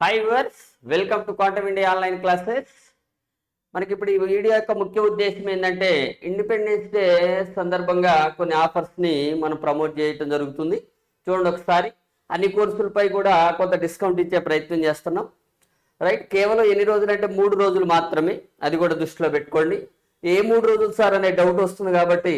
Hi viewers, welcome to quantum India online classes. మనకి ఇప్పుడు ఈ వీడియో యొక్క ముఖ్య ఉద్దేశం ఏంటంటే ఇండిపెండెన్స్ డే సందర్భంగా కొన్ని ఆఫర్స్ని మనం ప్రమోట్ చేయడం జరుగుతుంది. చూడండి ఒకసారి, అన్ని కోర్సులపై కూడా కొంత డిస్కౌంట్ ఇచ్చే ప్రయత్నం చేస్తున్నాం. రైట్, కేవలం ఎన్ని రోజులు అంటే 3 రోజులు మాత్రమే, అది కూడా దృష్టిలో పెట్టుకోండి. ఏ 3 రోజులు సార్ అనే డౌట్ వస్తుంది కాబట్టి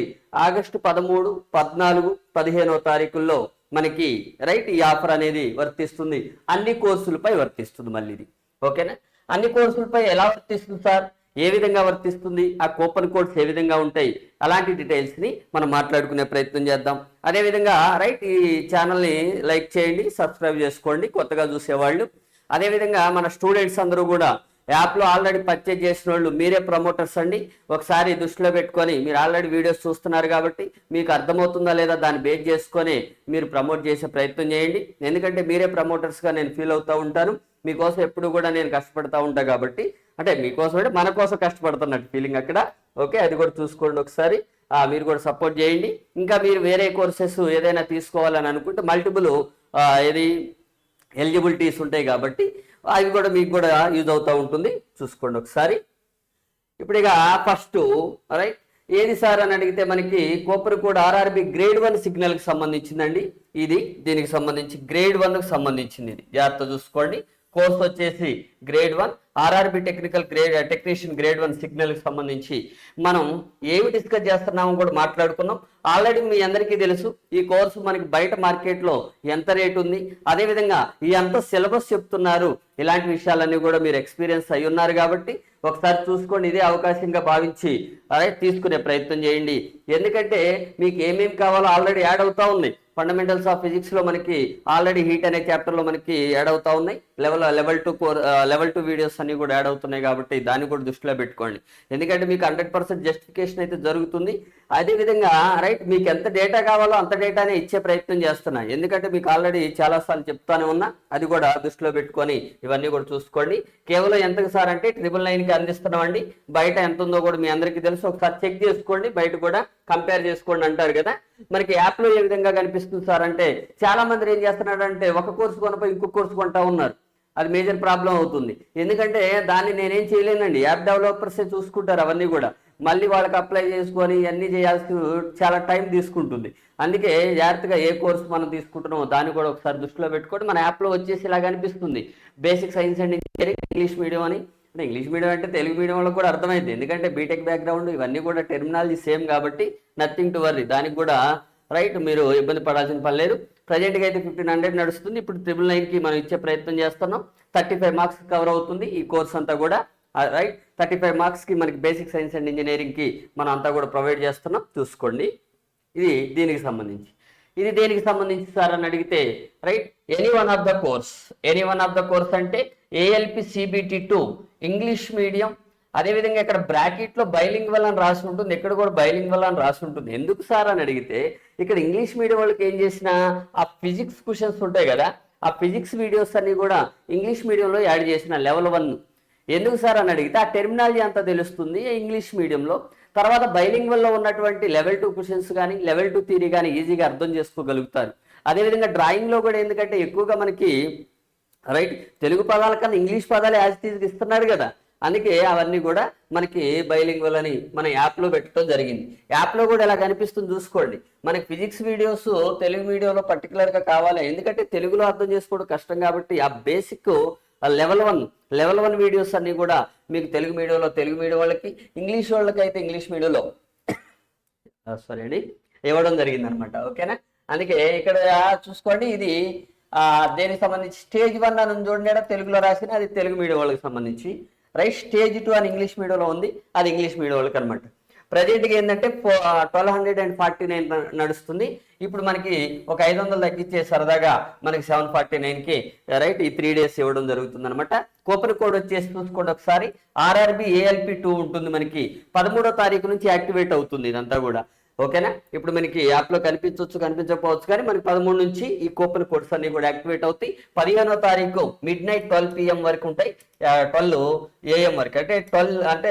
ఆగస్టు 13, 14, 15వ తారీఖుల్లో మనకి రైట్ ఈ ఆఫర్ అనేది వర్తిస్తుంది. అన్ని కోర్సులపై వర్తిస్తుంది. మళ్ళీ ఇది ఓకేనా? అన్ని కోర్సులపై ఎలా వర్తిస్తుంది సార్, ఏ విధంగా వర్తిస్తుంది, ఆ కూపన్ కోడ్స్ ఏ విధంగా ఉంటాయి, అలాంటి డీటెయిల్స్ని మనం మాట్లాడుకునే ప్రయత్నం చేద్దాం. అదేవిధంగా రైట్ ఈ ఛానల్ని లైక్ చేయండి, సబ్స్క్రైబ్ చేసుకోండి కొత్తగా చూసేవాళ్ళు. అదేవిధంగా మన స్టూడెంట్స్ అందరూ కూడా యాప్లో ఆల్రెడీ పర్చేజ్ చేసిన వాళ్ళు మీరే ప్రమోటర్స్ అండి. ఒకసారి దృష్టిలో పెట్టుకొని, మీరు ఆల్రెడీ వీడియోస్ చూస్తున్నారు కాబట్టి మీకు అర్థమవుతుందా లేదా దాన్ని బేస్ చేసుకొని మీరు ప్రమోట్ చేసే ప్రయత్నం చేయండి. ఎందుకంటే మీరే ప్రమోటర్స్గా నేను ఫీల్ అవుతూ ఉంటాను. మీకోసం ఎప్పుడు కూడా నేను కష్టపడతా ఉంటాను కాబట్టి, అంటే మీకోసం అంటే మన కోసం కష్టపడుతున్నట్టు ఫీలింగ్ అక్కడ. ఓకే, అది కూడా చూసుకోండి ఒకసారి. మీరు కూడా సపోర్ట్ చేయండి. ఇంకా మీరు వేరే కోర్సెస్ ఏదైనా తీసుకోవాలని అనుకుంటే మల్టిపుల్ ఏది ఎలిజిబిలిటీస్ ఉంటాయి కాబట్టి అవి కూడా మీకు కూడా యూజ్ అవుతూ ఉంటుంది. చూసుకోండి ఒకసారి. ఇప్పుడు ఇక ఫస్ట్ రైట్ ఏది సార్ అని అడిగితే మనకి కూపన్ కోడ్ ఆర్ఆర్బి గ్రేడ్ 1 సిగ్నల్కి సంబంధించిందండి. ఇది దీనికి సంబంధించి గ్రేడ్ 1కి సంబంధించింది. ఇది జాగ్రత్త చూసుకోండి. కోర్స్ వచ్చేసి గ్రేడ్ 1 ఆర్ఆర్బి టెక్నీషియన్ గ్రేడ్ 1 సిగ్నల్కి సంబంధించి మనం ఏమి డిస్కస్ చేస్తున్నామో కూడా మాట్లాడుకున్నాం. ఆల్రెడీ మీ అందరికీ తెలుసు ఈ కోర్సు మనకి బయట మార్కెట్లో ఎంత రేట్ ఉంది, అదేవిధంగా ఈ ఎంత సిలబస్ చెప్తున్నారు, ఇలాంటి విషయాలన్నీ కూడా మీరు ఎక్స్పీరియన్స్ అయి ఉన్నారు కాబట్టి ఒకసారి చూసుకోండి. ఇదే అవకాశంగా భావించి అదే తీసుకునే ప్రయత్నం చేయండి. ఎందుకంటే మీకు ఏమేమి కావాలో ఆల్రెడీ యాడ్ అవుతా ఉంది. ఫండమెంటల్స్ ఆఫ్ ఫిజిక్స్లో మనకి ఆల్రెడీ హీట్ అనే చాప్టర్లో మనకి యాడ్ అవుతా ఉన్నాయి. లెవెల్ 2 వీడియోస్ అన్ని కూడా యాడ్ అవుతున్నాయి కాబట్టి దాన్ని కూడా దృష్టిలో పెట్టుకోండి. ఎందుకంటే మీకు 100% జస్టిఫికేషన్ అయితే జరుగుతుంది. అదేవిధంగా రైట్ మీకు ఎంత డేటా కావాలో అంత డేటానే ఇచ్చే ప్రయత్నం చేస్తున్నా. ఎందుకంటే మీకు ఆల్రెడీ చాలాసార్లు చెప్తానే ఉన్నా, అది కూడా దృష్టిలో పెట్టుకొని ఇవన్నీ కూడా చూసుకోండి. కేవలం ఎంతకు సార్ అంటే 999కి అందిస్తున్నామండి. బయట ఎంత ఉందో కూడా మీ అందరికీ తెలుసు. ఒకసారి చెక్ చేసుకోండి, బయట కూడా కంపేర్ చేసుకోండి అంటారు కదా. మనకి యాప్లో ఏ విధంగా కనిపిస్తుంది సార్ అంటే చాలా మంది ఏం చేస్తున్నారంటే ఒక కోర్సు కొనపోయి ఇంకొక కోర్సు కొంటా ఉన్నారు. అది మేజర్ ప్రాబ్లం అవుతుంది. ఎందుకంటే దాన్ని నేనేం చేయలేనండి, యాప్ డెవలపర్సే చూసుకుంటారు అవన్నీ కూడా. మళ్ళీ వాళ్ళకి అప్లై చేసుకొని అన్నీ చేయాల్సి చాలా టైం తీసుకుంటుంది. అందుకే జాగ్రత్తగా ఏ కోర్సు మనం తీసుకుంటున్నామో దాన్ని కూడా ఒకసారి దృష్టిలో పెట్టుకోండి. మన యాప్లో వచ్చేసి ఇలా కనిపిస్తుంది, basic science and engineering English medium అని. అంటే ఇంగ్లీష్ మీడియం అంటే తెలుగు మీడియం వాళ్ళకి కూడా అర్థమైంది. ఎందుకంటే బీటెక్ బ్యాక్గ్రౌండ్ ఇవన్నీ కూడా టెర్మినాలజీ సేమ్ కాబట్టి నథింగ్ టు వర్రీ. దానికి కూడా రైట్ మీరు ఇబ్బంది పడాల్సిన పని లేదు. ప్రజెంట్గా అయితే 1500 నడుస్తుంది. ఇప్పుడు 999కి మనం ఇచ్చే ప్రయత్నం చేస్తున్నాం. 35 మార్క్స్ కవర్ అవుతుంది ఈ కోర్స్ అంతా కూడా. రైట్ 35 మార్క్స్కి మనకి బేసిక్ సైన్స్ అండ్ ఇంజనీరింగ్కి మనం అంతా కూడా ప్రొవైడ్ చేస్తున్నాం. చూసుకోండి. ఇది దీనికి సంబంధించి. ఇది దేనికి సంబంధించి సార్ అని అడిగితే right any one of the course అంటే ఏఎల్పి సిబిటి 2 ఇంగ్లీష్ మీడియం. అదేవిధంగా ఇక్కడ బ్రాకెట్లో బైలింగ్వల్ అని రాసి ఉంటుంది, ఇక్కడ కూడా బైలింగ్వల్ అని రాసి ఉంటుంది. ఎందుకు సార్ అని అడిగితే ఇక్కడ ఇంగ్లీష్ మీడియం వాళ్ళకి ఏం చేసినా ఆ ఫిజిక్స్ క్వశ్చన్స్ ఉంటాయి కదా, ఆ ఫిజిక్స్ వీడియోస్ అన్ని కూడా ఇంగ్లీష్ మీడియంలో యాడ్ చేసిన లెవెల్ 1. ఎందుకు సార్ అని అడిగితే ఆ టెర్మినాలజీ అంతా తెలుస్తుంది ఇంగ్లీష్ మీడియంలో. తర్వాత బైలింగ్వల్లో ఉన్నటువంటి లెవెల్ 2 క్వశ్చన్స్ కానీ లెవెల్ 2 థియరీ కానీ ఈజీగా అర్థం చేసుకోగలుగుతారు. అదేవిధంగా డ్రాయింగ్లో కూడా ఎందుకంటే ఎక్కువగా మనకి రైట్ తెలుగు పదాల కన్నా ఇంగ్లీష్ పదాలు యాజ్ టీజ్కి ఇస్తున్నారు కదా, అందుకే అవన్నీ కూడా మనకి బైలింగ్వల్ అని మన యాప్లో పెట్టడం జరిగింది. యాప్లో కూడా ఇలా కనిపిస్తుంది చూసుకోండి. మనకి ఫిజిక్స్ వీడియోస్ తెలుగు మీడియంలో పర్టికులర్గా కావాలి, ఎందుకంటే తెలుగులో అర్థం చేసుకోవడం కష్టం కాబట్టి ఆ బేసిక్ లెవెల్ 1 వీడియోస్ అన్నీ కూడా మీకు తెలుగు మీడియం వాళ్ళకి, ఇంగ్లీష్ వాళ్ళకి అయితే ఇంగ్లీష్ మీడియంలో సారీ అండి ఇవ్వడం జరిగింది అనమాట. ఓకేనా? అందుకే ఇక్కడ చూసుకోండి. ఇది దేనికి సంబంధించి స్టేజ్ 1 అని చూడండి, తెలుగులో రాసిన అది తెలుగు మీడియం వాళ్ళకి సంబంధించి. రైట్ స్టేజ్ 2 అని ఇంగ్లీష్ మీడియంలో ఉంది, అది ఇంగ్లీష్ మీడియం వాళ్ళకి అనమాట. ప్రజెంట్గా ఏంటంటే 1249 నడుస్తుంది. ఇప్పుడు మనకి ఒక 500 తగ్గించే సరదాగా మనకి 749కి రైట్ ఈ 3 days ఇవ్వడం జరుగుతుంది అనమాట. కూపన్ కోడ్ వచ్చేసి చూసుకోండి ఒకసారి. ఆర్ఆర్బి ఏఎల్పి 2 ఉంటుంది మనకి 13వ తారీఖు నుంచి యాక్టివేట్ అవుతుంది ఇదంతా కూడా. ఓకేనా? ఇప్పుడు మనకి యాప్లో కనిపించకపోవచ్చు కానీ మనకి 13 నుంచి ఈ కూపన్ కోడ్స్ అన్ని కూడా యాక్టివేట్ అవుతాయి. 15వ తారీఖు midnight 12 PM వరకు ఉంటాయి. 12 AM వరకు అంటే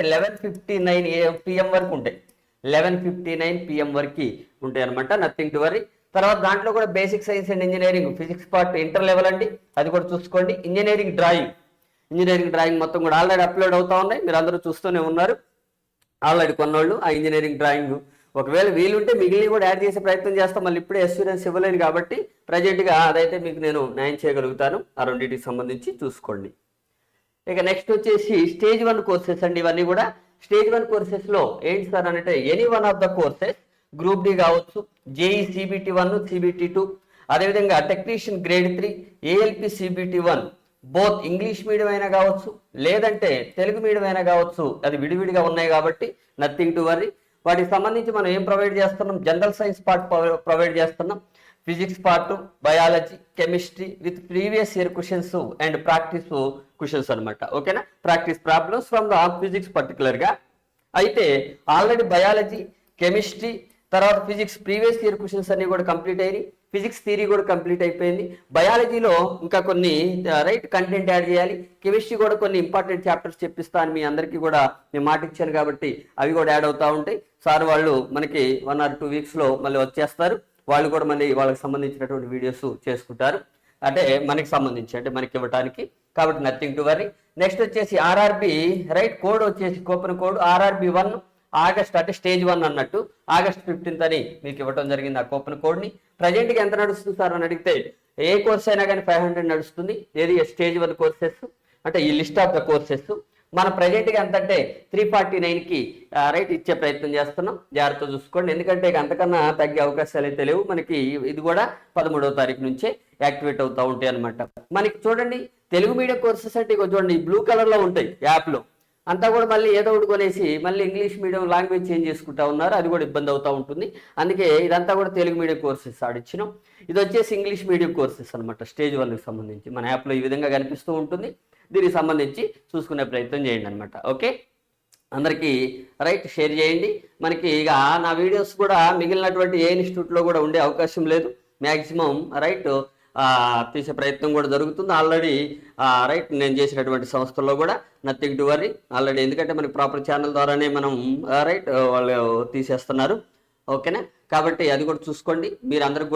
11:59 PM వరకు ఉంటాయి. 11:59 PM వరకు ఉంటాయి అనమాట. Nothing to worry. తర్వాత దాంట్లో కూడా basic science and engineering physics part inter level అండి, అది కూడా చూసుకోండి. ఇంజనీరింగ్ డ్రాయింగ్ మొత్తం కూడా ఆల్రెడీ అప్లోడ్ అవుతా ఉన్నాయి, మీరు అందరూ చూస్తూనే ఉన్నారు. ఆల్రెడీ కొన్నోళ్ళు ఆ ఇంజనీరింగ్ డ్రాయింగ్ ఒకవేళ వీలుంటే మిగిలిన కూడా యాడ్ చేసే ప్రయత్నం చేస్తాం. మళ్ళీ ఇప్పుడే అష్యూరెన్స్ ఇవ్వలేను కాబట్టి ప్రజెంట్గా అదైతే మీకు నేను న్యాయం చేయగలుగుతాను. ఆ రెండింటికి సంబంధించి చూసుకోండి. ఇక నెక్స్ట్ వచ్చేసి స్టేజ్ 1 కోర్సెస్ అండి. ఇవన్నీ కూడా స్టేజ్ 1 కోర్సెస్లో ఏంటి సార్ అంటే any one of the courses, group D కావచ్చు, జేఈ సిబిటి 1, సిబిటి 2, అదేవిధంగా technician grade 3, ALP CBT 1 both English medium అయినా కావచ్చు లేదంటే తెలుగు మీడియం అయినా కావచ్చు, అది విడివిడిగా ఉన్నాయి కాబట్టి నథింగ్ టు వరీ. వాటికి సంబంధించి మనం ఏం ప్రొవైడ్ చేస్తున్నాం, జనరల్ సైన్స్ పార్ట్ ప్రొవైడ్ చేస్తున్నాం, physics part, biology, chemistry with previous year questions and practice questions అనమాట. ఓకేనా, practice problems from the physics పర్టికులర్గా. అయితే ఆల్రెడీ బయాలజీ, కెమిస్ట్రీ, తర్వాత ఫిజిక్స్ ప్రీవియస్ ఇయర్ క్వశ్చన్స్ అన్ని కూడా కంప్లీట్ అయినాయి. ఫిజిక్స్ థియరీ కూడా కంప్లీట్ అయిపోయింది. బయాలజీలో ఇంకా కొన్ని కంటెంట్ యాడ్ చేయాలి. కెమిస్ట్రీ కూడా కొన్ని ఇంపార్టెంట్ చాప్టర్స్ చెప్పిస్తాను మీ అందరికీ కూడా నేను మాట ఇచ్చాను కాబట్టి అవి కూడా యాడ్ అవుతూ ఉంటాయి. సార్ వాళ్ళు మనకి 1 or 2 వీక్స్లో మళ్ళీ వచ్చేస్తారు. వాళ్ళు కూడా మళ్ళీ వాళ్ళకి సంబంధించినటువంటి వీడియోస్ చేసుకుంటారు, అంటే మనకి సంబంధించి అంటే మనకి ఇవ్వడానికి. కాబట్టి నథింగ్ టు వరీ. నెక్స్ట్ వచ్చేసి ఆర్ఆర్బి కోడ్ వచ్చేసి కూపన్ కోడ్ ఆర్ఆర్బి 1 ఆగస్ట్, అంటే స్టేజ్ 1 అన్నట్టు ఆగస్ట్ 15th అని మీకు ఇవ్వడం జరిగింది ఆ కూపన్ కోడ్ని. ప్రజెంట్గా ఎంత నడుస్తుంది సార్ అని అడిగితే ఏ కోర్స్ అయినా కానీ 500 నడుస్తుంది. ఏది స్టేజ్ 1 కోర్సెస్ అంటే ఈ లిస్ట్ ఆఫ్ ద కోర్సెస్ మన ప్రజెంట్గా ఎంత అంటే 349కి ఇచ్చే ప్రయత్నం చేస్తున్నాం. జాగ్రత్త చూసుకోండి, ఎందుకంటే అంతకన్నా తగ్గే అవకాశాలు అయితే లేవు. మనకి ఇది కూడా 13వ తారీఖు నుంచే యాక్టివేట్ అవుతూ ఉంటాయి అనమాట. మనకి చూడండి తెలుగు మీడియం కోర్సెస్ అంటే చూడండి బ్లూ కలర్లో ఉంటాయి యాప్లో అంతా కూడా. మళ్ళీ ఏదో ఒకటి కొనేసి మళ్ళీ ఇంగ్లీష్ మీడియం లాంగ్వేజ్ చేంజ్ చేసుకుంటా ఉన్నారు, అది కూడా ఇబ్బంది అవుతూ ఉంటుంది. అందుకే ఇదంతా కూడా తెలుగు మీడియం కోర్సెస్ ఆడిచ్చినాం. ఇది వచ్చేసి ఇంగ్లీష్ మీడియం కోర్సెస్ అనమాట. స్టేజ్ 1కి సంబంధించి మన యాప్లో ఈ విధంగా కనిపిస్తూ ఉంటుంది. దీనికి సంబంధించి చూసుకునే ప్రయత్నం చేయండి అనమాట. ఓకే, అందరికీ షేర్ చేయండి. మనకి ఇక నా వీడియోస్ కూడా మిగిలినటువంటి ఏ ఇన్స్టిట్యూట్లో కూడా ఉండే అవకాశం లేదు. మ్యాక్సిమం తీసే ప్రయత్నం కూడా జరుగుతుంది. ఆల్రెడీ నేను చేసినటువంటి సంస్థల్లో కూడా నథింగ్ టు వరీ ఆల్రెడీ, ఎందుకంటే మనకి ప్రాపర్ ఛానల్ ద్వారానే మనం వాళ్ళు తీసేస్తున్నారు. ఓకేనా, కాబట్టి అది కూడా చూసుకోండి. మీరు అందరికి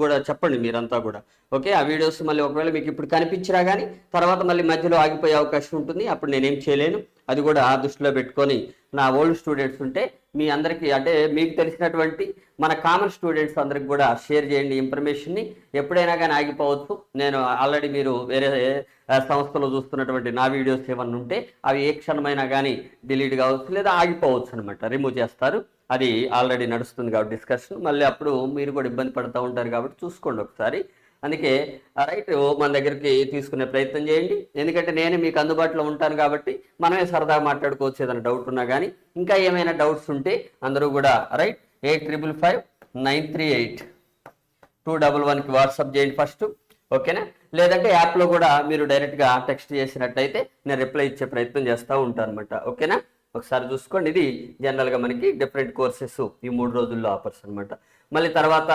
కూడా చెప్పండి మీరంతా కూడా. ఓకే, ఆ వీడియోస్ మళ్ళీ ఒకవేళ మీకు ఇప్పుడు కనిపించినా కానీ తర్వాత మళ్ళీ మధ్యలో ఆగిపోయే అవకాశం ఉంటుంది, అప్పుడు నేనేం చేయలేను. అది కూడా దృష్టిలో పెట్టుకొని నా ఓల్డ్ స్టూడెంట్స్ ఉంటే మీ అందరికీ, అంటే మీకు తెలిసినటువంటి మన కామన్ స్టూడెంట్స్ అందరికి కూడా షేర్ చేయండి ఇన్ఫర్మేషన్ని. ఎప్పుడైనా కానీ ఆగిపోవచ్చు. నేను ఆల్రెడీ మీరు వేరే సంస్థలో చూస్తున్నటువంటి నా వీడియోస్ ఏమన్నా ఉంటే అవి ఏ క్షణమైనా కానీ డిలీట్ కావచ్చు లేదా ఆగిపోవచ్చు అనమాట, రిమూవ్ చేస్తారు. అది ఆల్రెడీ నడుస్తుంది కాబట్టి డిస్కషన్, మళ్ళీ అప్పుడు మీరు కూడా ఇబ్బంది పడుతూ ఉంటారు కాబట్టి చూసుకోండి ఒకసారి. అందుకే మన దగ్గరికి తీసుకునే ప్రయత్నం చేయండి, ఎందుకంటే నేనే మీకు అందుబాటులో ఉంటాను కాబట్టి మనమే సరదాగా మాట్లాడుకోవచ్చు. ఏదైనా డౌట్ ఉన్నా కానీ ఇంకా ఏమైనా డౌట్స్ ఉంటే అందరూ కూడా 8555938211కి వాట్సాప్ చేయండి ఫస్ట్. ఓకేనా, లేదంటే యాప్లో కూడా మీరు డైరెక్ట్గా టెక్స్ట్ చేసినట్టయితే నేను రిప్లై ఇచ్చే ప్రయత్నం చేస్తూ ఉంటాను అనమాట. ఓకేనా, ఒకసారి చూసుకోండి. ఇది జనరల్గా మనకి డిఫరెంట్ కోర్సెస్ ఈ 3 రోజుల్లో ఆఫర్స్ అనమాట. మళ్ళీ తర్వాత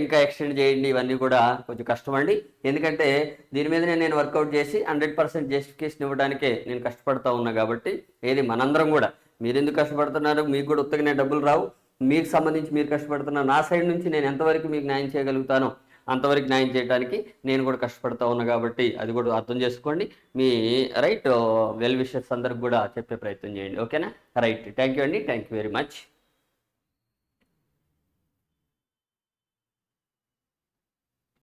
ఇంకా ఎక్స్టెండ్ చేయండి, ఇవన్నీ కూడా కొంచెం కష్టం అండి. ఎందుకంటే దీని మీదనే నేను వర్కౌట్ చేసి 100% జస్టిఫికేషన్ ఇవ్వడానికే నేను కష్టపడతా ఉన్నా కాబట్టి ఏది మనందరం కూడా, మీరు ఎందుకు కష్టపడుతున్నారు, మీకు కూడా ఉత్తగానే డబ్బులు రావు, మీకు సంబంధించి మీరు కష్టపడుతున్నారు. నా సైడ్ నుంచి నేను ఎంతవరకు మీకు న్యాయం చేయగలుగుతానో అంతవరకు న్యాయం చేయడానికి నేను కూడా కష్టపడతా ఉన్నా కాబట్టి అది కూడా అర్థం చేసుకోండి. మీ వెల్ విషర్స్ అందరికి కూడా చెప్పే ప్రయత్నం చేయండి. ఓకేనా, థ్యాంక్ యూ అండి, థ్యాంక్ యూ వెరీ మచ్.